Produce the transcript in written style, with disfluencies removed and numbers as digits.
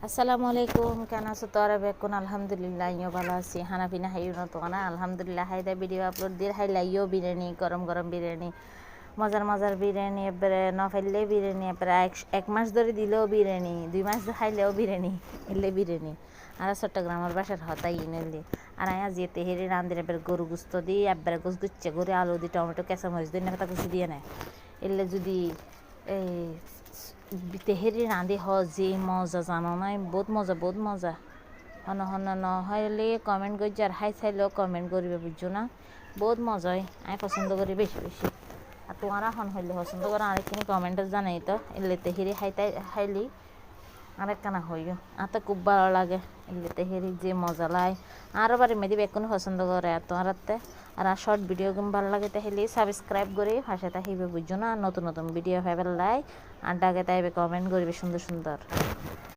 আসসালামু আলাইকুম, কেন আছো তোরা? বেকুন আলহামদুলিল্লাহ ইও ভালো আছি। হানা পিনা হাইও না তো না আলহামদুলিল্লাহ। হাইদা ভিডিও আপলোড দিয়ে হাই লাইও বিরিয়ানি, গরম গরম বিরিয়ানি, মজার মজার বিরিয়ানি, এবারে ন ফেললে বিরিয়ানি, এবারে এক মাস ধরে দিলেও বিরিয়ানি, 2 মাস খাইলেও বিরিয়ানি, এলে বিরিয়ানি। আর চট্টগ্রামের বাসার হতাই নেলি আর আয়া যেতে হেরে রান্দির এবার গরু গুস্ত দিয়ে একবারে গোস গুচ্ছে করে আলু দিয়ে টমেটো কাঁচামরিচ দিয়ে নেতা কুচি দিয়ে নেয়। এলে যদি এই তেহেরি রাঁধি হ যে মজা জানো নাই, বহুত মজা হন হন ন হইলে কমেন্ট করছি আর হাই চাইলেও কমেন্ট করবে, বুঝছো না? বহুত মজা হয়, আমি পছন্দ করি বেশি আর তোমারা হন হইলে পছন্দ করো আরেকখানি কমেন্টে জানাই তো। এলে তেহেরি হাইলি আরেকখানা হইও আর তো খুব ভালো লাগে। এলে তেহেরি যে মজা লাগে আরও বাড়ি মেদি বেকুনি পছন্দ করে আর তোমারাতে। আর শর্ট ভিডিও গুলো ভালো লাগে তাহলে সাবস্ক্রাইব করে পাশে তাহিবে, বুঝছো না? নতুন নতুন ভিডিও ভাইবার লাই আড্ডাকে তাইবে কমেন্ট করবে সুন্দর সুন্দর।